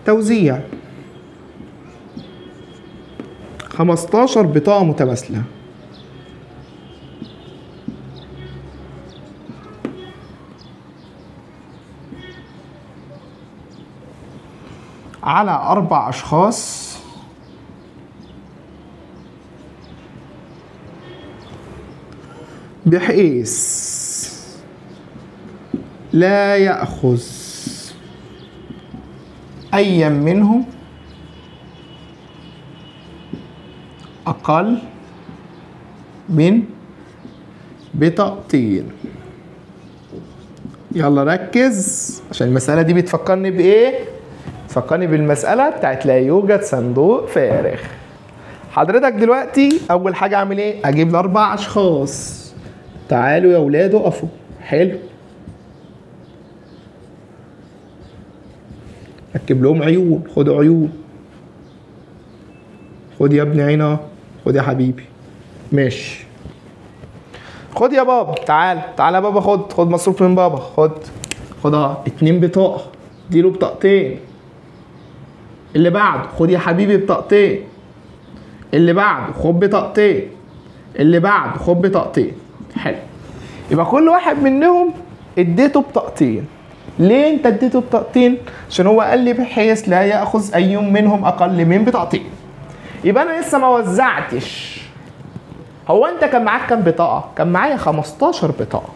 توزيع 15 بطاقة متماثلة على 4 أشخاص بحيث لا يأخذ أي منهم أقل من بطاقتين. يلا ركز عشان المسألة دي بتفكرني بإيه؟ تفكرني بالمسألة بتاعت لا يوجد صندوق فارغ. حضرتك دلوقتي أول حاجة أعمل إيه؟ أجيب ل4 أشخاص. تعالوا يا ولاد اقفوا. حلو. ركب لهم عيون. خدوا عيون. خد يا ابني عينها. خد يا حبيبي. ماشي. خد يا بابا. تعال يا بابا. خد مصروف من بابا. خدها 2 بطاقة. اديله بطاقتين. اللي بعده خد يا حبيبي بطاقتين. اللي بعده خد بطاقتين. اللي بعده خد بطاقتين. حلو. يبقى كل واحد منهم اديته بطاقتين. ليه انت اديته بطاقتين؟ عشان هو قال لي بحيث لا ياخذ اي منهم اقل من بطاقتين. يبقى انا لسه ما وزعتش. هو انت كان معاك كام بطاقه؟ كان معايا 15 بطاقه.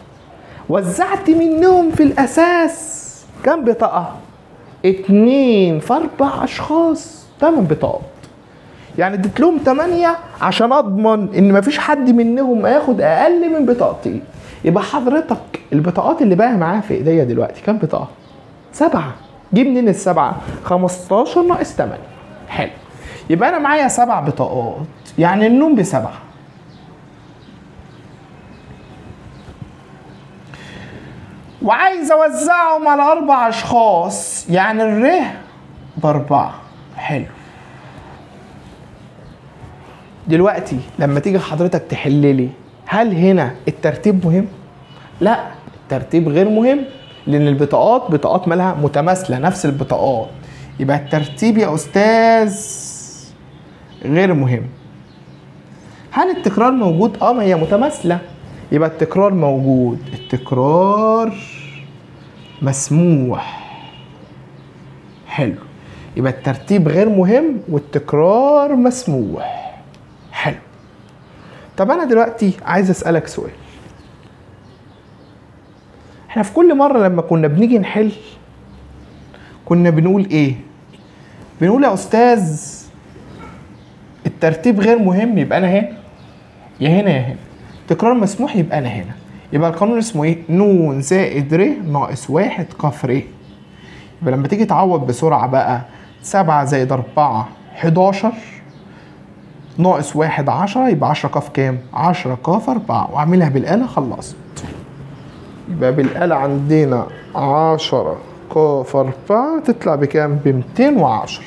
وزعت منهم في الاساس كام بطاقه؟ 2 في 4 اشخاص 8 بطاقات. يعني اديت لهم 8 عشان اضمن ان مفيش حد منهم هياخد اقل من بطاقتي. يبقى حضرتك البطاقات اللي بقى معاها في ايديا دلوقتي كام بطاقه؟ 7. جيب منين السبعه؟ 15 ناقص 8. حلو. يبقى انا معايا 7 بطاقات، يعني النوم ب7. وعايز اوزعهم على 4 اشخاص، يعني الره ب4. حلو. دلوقتي لما تيجي حضرتك تحللي، هل هنا الترتيب مهم؟ لا، الترتيب غير مهم، لان البطاقات بطاقات مالها متماثله نفس البطاقات. يبقى الترتيب يا استاذ غير مهم. هل التكرار موجود؟ ما هي متماثله، يبقى التكرار موجود. التكرار مسموح. حلو. يبقى الترتيب غير مهم والتكرار مسموح. حلو. طب انا دلوقتي عايز اسالك سؤال. احنا في كل مره لما كنا بنيجي نحل كنا بنقول ايه؟ بنقول يا استاذ الترتيب غير مهم، يبقى انا هنا يا هنا يا هنا. تكرار مسموح، يبقى انا هنا. يبقى القانون اسمه ايه؟ ن زائد ر ناقص 1 ق ر. يبقى لما تيجي تعوض بسرعه بقى، 7 زائد 4 11 ناقص 1 10، يبقى 10 ق كام؟ 10 ق 4. واعملها بالاله، خلصت. يبقى بالاله عندنا 10 ق 4 تطلع بكام؟ ب 210.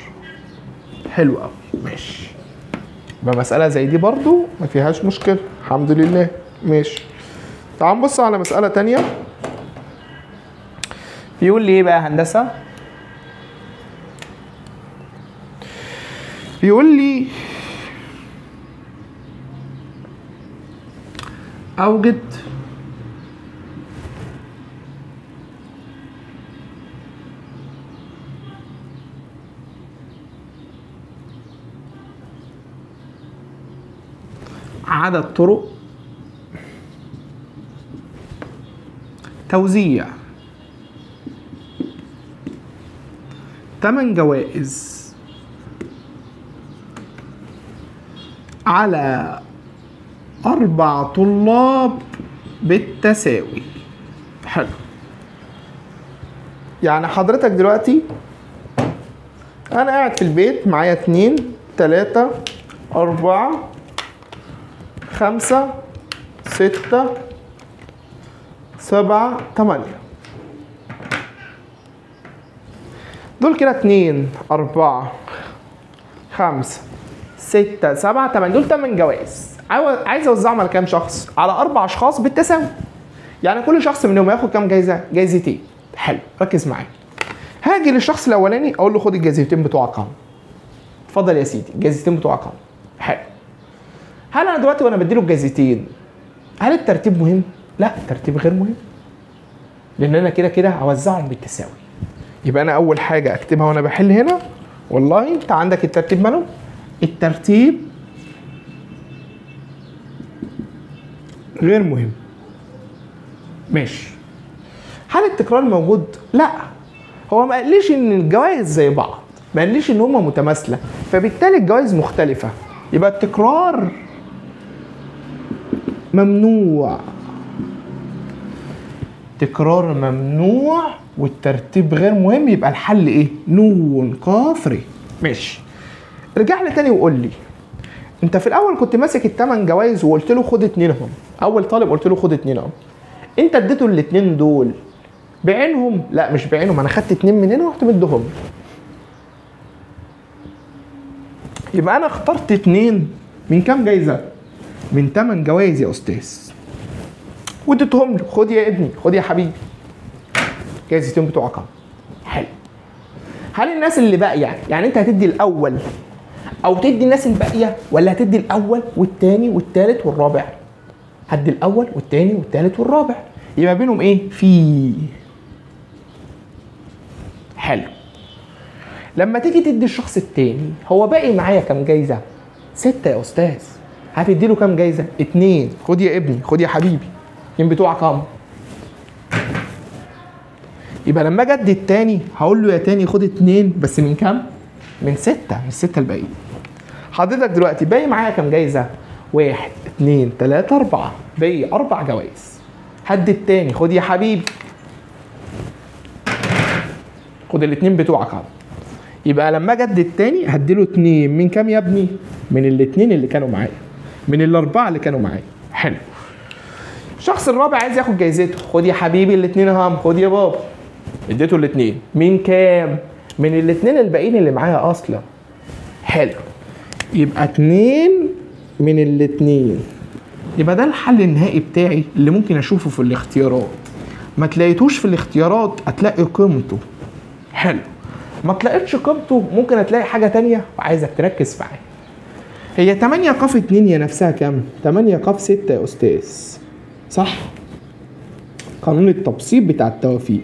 حلو قوي. ماشي. يبقى مساله زي دي برضو ما فيهاش مشكله، الحمد لله. ماشي. تعال نبص على مساله تانية. بيقول لي ايه بقى هندسه؟ بيقول لي اوجد عدد طرق توزيع 8 جوائز على 4 طلاب بالتساوي. حلو. يعني حضرتك دلوقتي انا قاعد في البيت معايا 2 3 4 5 6 7 8. دول كده 2 4 5 6 7 8. دول 8 جوائز. عايز اوزعهم على كام شخص؟ على 4 اشخاص بالتساوي. يعني كل شخص منهم هياخد كام جايزه؟ جايزتين. حلو. ركز معايا. هاجي للشخص الاولاني اقول له خد الجايزتين بتوعك اهو. اتفضل يا سيدي، الجايزتين بتوعك اهو. حلو. هل انا دلوقتي وانا بديله الجايزتين هل الترتيب مهم؟ لا، الترتيب غير مهم، لان انا كده كده هوزعهم بالتساوي. يبقى انا اول حاجه اكتبها وانا بحل هنا، والله انت عندك الترتيب ماله؟ الترتيب غير مهم. ماشي. هل التكرار موجود؟ لا، هو ما قاليش ان الجوائز زي بعض، ما قاليش ان هما متماثله، فبالتالي الجوائز مختلفه. يبقى التكرار ممنوع. تكرار ممنوع والترتيب غير مهم. يبقى الحل ايه؟ ن ق ر. ماشي. ارجع لي تاني وقول لي، انت في الاول كنت ماسك ال8 جوائز وقلت له خد 2 اهم. اول طالب قلت له خد 2 اهم. انت اديته ال2 دول بعينهم؟ لا مش بعينهم، انا خدت 2 من هنا ورحت مديهم. يبقى انا اخترت 2 من كام جايزه؟ من 8 جوائز يا استاذ، واديتهم له. خد يا ابني، خد يا حبيبي، جايزتين بتوعك اهو. حلو. هل الناس اللي باقيه، يعني انت هتدي الاول او تدي الناس الباقيه، ولا هتدي الاول والثاني والثالث والرابع؟ هدي الاول والثاني والثالث والرابع. يبقى بينهم ايه؟ في. حلو. لما تيجي تدي الشخص الثاني، هو باقي معايا كام جايزه؟ 6 يا استاذ. هتدي له كام جايزه؟ 2. خد يا ابني، خد يا حبيبي، 2 بتوعك اهم. يبقى لما اجي ادي الثاني هقول له يا تاني خد 2 بس من كام؟ من 6، من 6 الباقيين. حضرتك دلوقتي باقي معايا كام جايزة؟ 1 2 3 4، باقي 4 جوايز. هدي التاني، خد يا حبيبي، خد الاتنين بتوعك اهو. يبقى لما اجي ادي التاني هديله 2 من كام يا ابني؟ من الاتنين اللي كانوا معايا، من الاربعه اللي كانوا معايا. حلو. الشخص الرابع عايز ياخد جايزته، خد يا حبيبي الاتنين اهم، خد يا بابا. اديته الاتنين من كام؟ من الاتنين الباقيين اللي معايا اصلا. حلو. يبقى 2 من الاتنين. يبقى ده الحل النهائي بتاعي اللي ممكن اشوفه في الاختيارات. ما تلاقيتوش في الاختيارات هتلاقي قيمته. حلو. ما تلاقيتش قيمته ممكن هتلاقي حاجه تانية وعايزك تركز معايا. هي 8 ق 2 هي نفسها كام؟ 8 ق 6 يا استاذ، صح؟ قانون التبسيط بتاع التوافيق.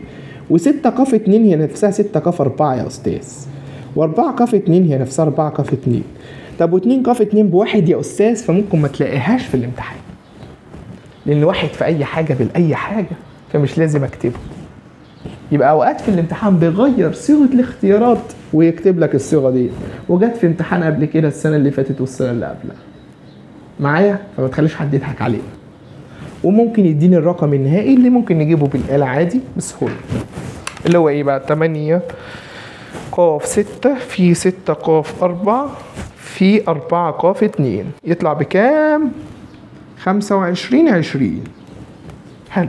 و6 ق 2 هي نفسها 6 ق 4 يا استاذ، و4 ق 2 هي نفسها 4 ق 2. طب و2 ق 2 بواحد يا استاذ، فممكن ما تلاقيهاش في الامتحان، لان واحد في اي حاجه بالاي حاجه، فمش لازم اكتبه. يبقى اوقات في الامتحان بيغير صيغه الاختيارات ويكتب لك الصيغه دي، وجت في امتحان قبل كده السنه اللي فاتت والسنه اللي قبلها معايا، فما تخليش حد يضحك علينا. وممكن يديني الرقم النهائي اللي ممكن نجيبه بالآلة عادي بسهوله، اللي هو ايه بقى؟ 8 ق 6 في 6 ق 4 في 4 ق 2، يطلع بكام؟ 25 20. حلو.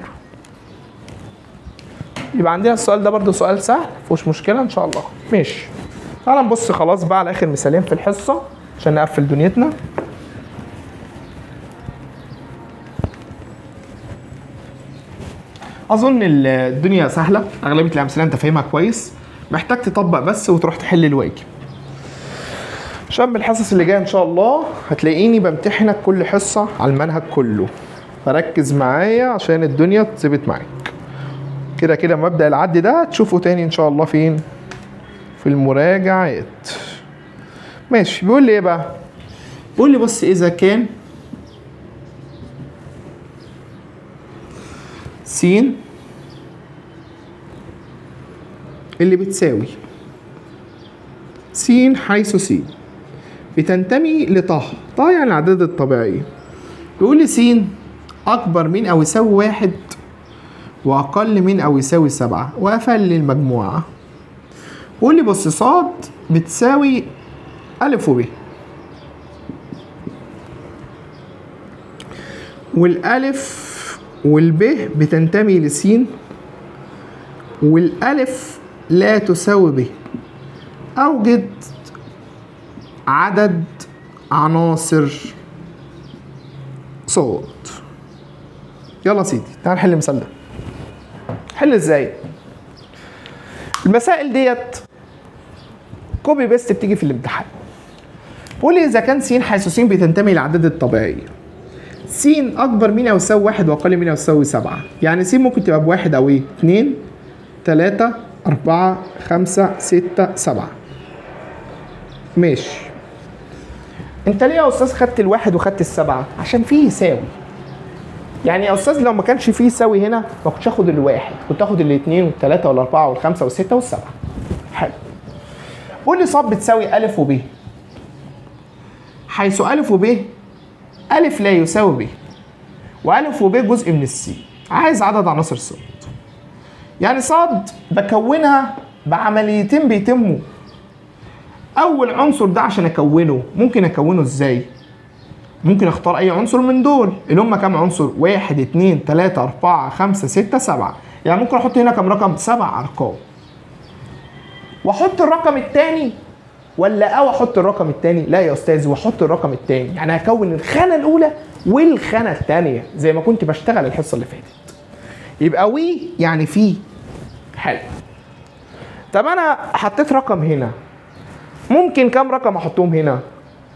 يبقى عندنا السؤال ده برضو سؤال سهل، مفيهوش مشكله ان شاء الله. ماشي. تعالى نبص خلاص بقى على اخر مثالين في الحصه عشان نقفل دنيتنا. اظن الدنيا سهله، اغلبيه الامثله انت فاهمها كويس، محتاج تطبق بس وتروح تحل الواجب. عشان بالحصص اللي جايه ان شاء الله هتلاقيني بمتحنك كل حصه على المنهج كله، فركز معايا عشان الدنيا تثبت معاك. كده كده مبدأ العد ده تشوفه تاني ان شاء الله فين؟ في المراجعات. ماشي. بيقول لي ايه بقى؟ بيقول لي بص، اذا كان س اللي بتساوي س حيث س بتنتمي لطه، طه يعني الأعداد الطبيعية. بيقول لي س أكبر من أو يساوي 1 وأقل من أو يساوي 7 وأقل المجموعة. بيقول لي بص، ص بتساوي أ وب، والألف والب بتنتمي لس، والألف لا تساوي ب. أوجد عدد عناصر صوت. يلا سيدي تعال نحل المثال ده. حل ازاي؟ المسائل ديت كوبي بيست بتيجي في الامتحان. بقول لي اذا كان س حيث س بتنتمي للاعداد الطبيعيه، س اكبر من او يساوي 1 واقل من او يساوي 7، يعني س ممكن تبقى بواحد او ايه؟ 2 3 4 5 6 7. ماشي. انت ليه يا استاذ خدت الواحد وخدت السبعه؟ عشان فيه يساوي. يعني يا استاذ لو ما كانش فيه يساوي هنا ما كنتش اخد الواحد، كنت اخد الاثنين والثلاثه والاربعه والخمسه والسته والسبعه. حلو. قول لي ص بتساوي الف وب، حيث الف وب الف لا يساوي ب، والف وب جزء من الس. عايز عدد عناصر ص. يعني ص بكونها بعمليتين بيتموا. اول عنصر ده عشان اكونه ممكن اكونه ازاي؟ ممكن اختار اي عنصر من دول اللي هم كام عنصر؟ 1 2 3 4 5 6 7. يعني ممكن احط هنا كام رقم؟ 7 ارقام. واحط الرقم الثاني ولا احط الرقم الثاني؟ لا يا استاذ، واحط الرقم الثاني. يعني هكون الخانه الاولى والخانه الثانيه زي ما كنت بشتغل الحصه اللي فاتت. يبقى وي يعني في. حلو. طب انا حطيت رقم هنا، ممكن كام رقم احطهم هنا؟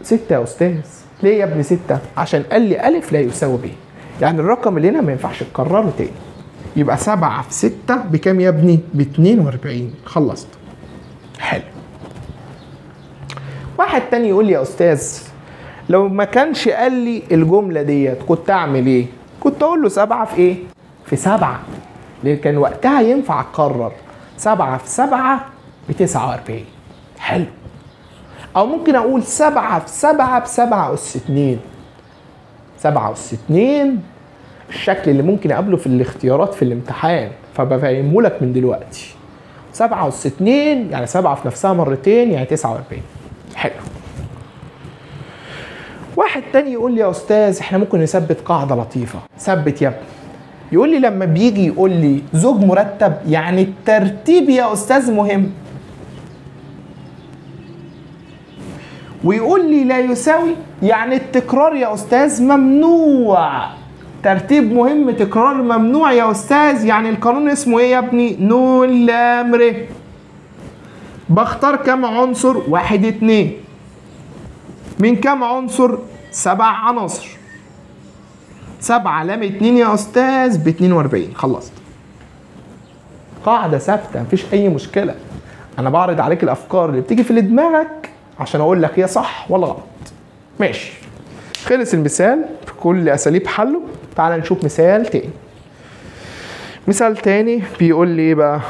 6 يا استاذ. ليه يا ابني 6؟ عشان قال لي الف لا يساوي ب، يعني الرقم اللي هنا ما ينفعش تكرره تاني. يبقى 7 في 6 بكام يا ابني؟ ب 42. خلصت. حلو. واحد تاني يقول لي يا استاذ لو ما كانش قال لي الجمله ديت كنت اعمل ايه؟ كنت اقول له 7 في ايه؟ في 7، لان كان وقتها ينفع اكرر. 7 في 7 ب 49. حلو. او ممكن اقول 7 في 7 ب7 أس 2. 7 أس 2 الشكل اللي ممكن اقابله في الاختيارات في الامتحان، فبفهمه لك من دلوقتي. 7 أس 2 يعني 7 في نفسها مرتين يعني 49. حلو. واحد تاني يقول لي يا استاذ احنا ممكن نثبت قاعده لطيفه. ثبت يا ابني. يقول لي لما بيجي يقول لي زوج مرتب يعني الترتيب يا استاذ مهم، ويقول لي لا يساوي يعني التكرار يا استاذ ممنوع. ترتيب مهم تكرار ممنوع يا استاذ، يعني القانون اسمه ايه يا ابني؟ نون لام ر. بختار كم عنصر؟ 1 2. من كم عنصر؟ 7 عناصر. 7 لام 2 يا استاذ ب 42. خلصت. قاعده ثابته مفيش اي مشكله. انا بعرض عليك الافكار اللي بتيجي في دماغك عشان اقول لك هي صح ولا غلط. ماشي. خلص المثال بكل اساليب حله. تعال نشوف مثال تاني. مثال تاني بيقول لي ايه بقى؟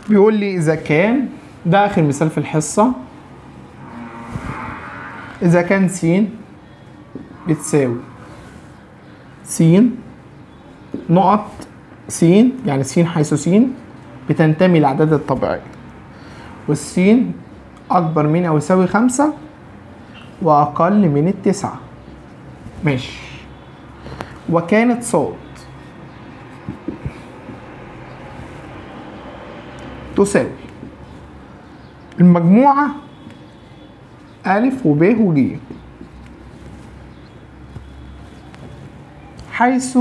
بيقول لي إذا كان، ده آخر مثال في الحصة، إذا كان س بتساوي س نقط س، يعني س حيث س بتنتمي للأعداد الطبيعية، والسين أكبر من أو يساوي 5 وأقل من 9. ماشي. وكانت ص تساوي المجموعة أ وب وج، حيث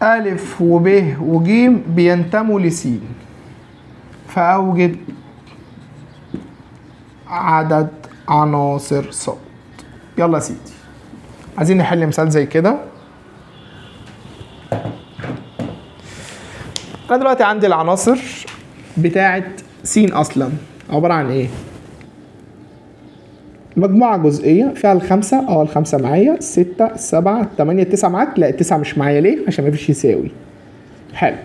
أ وب وج بينتموا لس، فأوجد عدد عناصر ص. يلا يا سيدي عايزين نحل مثال زي كده. أنا دلوقتي عندي العناصر بتاعت س أصلا عبارة عن إيه؟ مجموعة جزئية فيها ال5، ال5 معايا، 6 7 8 9 معاك؟ لا ال9 مش معايا. ليه؟ عشان مفيش يساوي. حلو.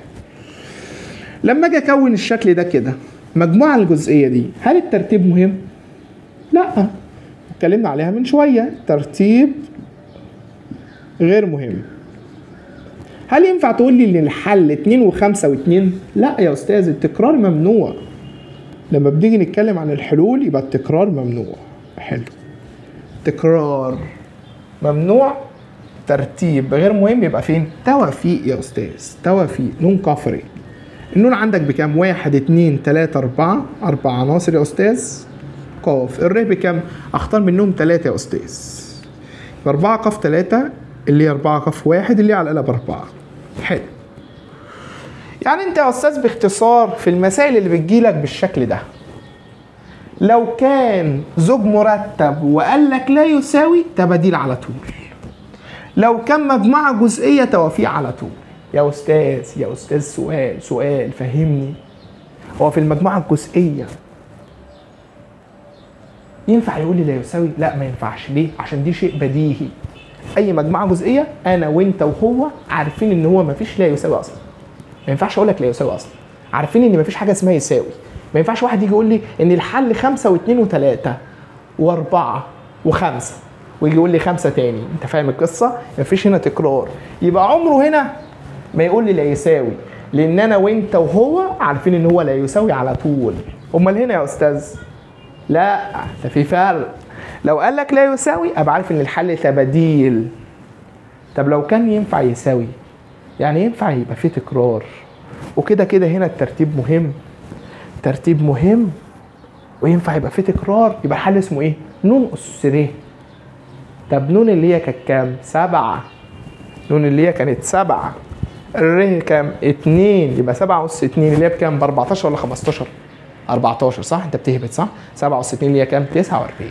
لما أجي أكون الشكل ده كده، المجموعة الجزئية دي هل الترتيب مهم؟ لا، اتكلمنا عليها من شوية، ترتيب غير مهم. هل ينفع تقول لي ان الحل 2 و5 و2؟ لا يا استاذ، التكرار ممنوع. لما بنيجي نتكلم عن الحلول يبقى التكرار ممنوع. حلو. تكرار ممنوع، ترتيب غير مهم، يبقى فين؟ توافيق يا استاذ، توافيق. نون كفري. النون عندك بكام؟ 1 2 3 4، 4 عناصر يا استاذ. قاف. الر بكام؟ اختار منهم 3 يا استاذ. 4 قاف 3 اللي هي 4 قاف 1 اللي هي على القلب 4. حلو. يعني انت يا استاذ باختصار في المسائل اللي بتجيلك بالشكل ده، لو كان زوج مرتب وقال لك لا يساوي تباديل على طول، لو كان مجموعة جزئية توافيق على طول. يا استاذ سؤال فهمني. هو في المجموعة الجزئية ينفع يقول لي لا يساوي؟ لا ما ينفعش. ليه؟ عشان دي شيء بديهي. اي مجموعه جزئيه انا وانت وهو عارفين ان هو مفيش لا يساوي اصلا. ما ينفعش اقول لك لا يساوي اصلا. عارفين ان مفيش حاجه اسمها يساوي. ما ينفعش واحد يجي يقول لي ان الحل 5 و2 و3 و4 و5 ويجي يقول لي 5 تاني. انت فاهم القصه؟ مفيش هنا تكرار. يبقى عمره هنا ما يقول لي لا يساوي، لان انا وانت وهو عارفين ان هو لا يساوي على طول. امال هنا يا استاذ لا، ده في فرق. لو قال لك لا يساوي ابقى عارف ان الحل تباديل. طب لو كان ينفع يساوي، يعني ينفع يبقى فيه تكرار. وكده كده هنا الترتيب مهم، ترتيب مهم وينفع يبقى فيه تكرار، يبقى الحل اسمه ايه؟ نون اس ر. طب نون اللي هي كانت كام؟ 7. نون اللي هي كانت 7. الر كام؟ 2. يبقى 7 اس 2 اللي هي بكام؟ ب 14 ولا 15؟ 14 صح؟ انت بتهبط صح؟ 7 اس 2 اللي هي كام؟ 49.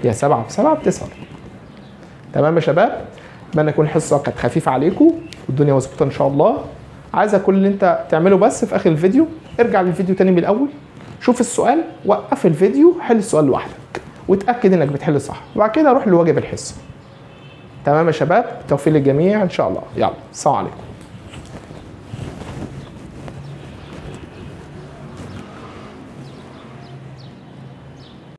هي 7 في 7 ب 49. تمام يا شباب؟ اتمنى تكون الحصه كانت خفيفه عليكم والدنيا مظبوطه ان شاء الله. عايزه كل اللي انت تعمله بس في اخر الفيديو ارجع للفيديو تاني من الاول، شوف السؤال، وقف الفيديو، حل السؤال لوحدك وتاكد انك بتحل صح، وبعد كده روح لواجب الحصه. تمام يا شباب، بالتوفيق للجميع ان شاء الله. يلا السلام عليكم.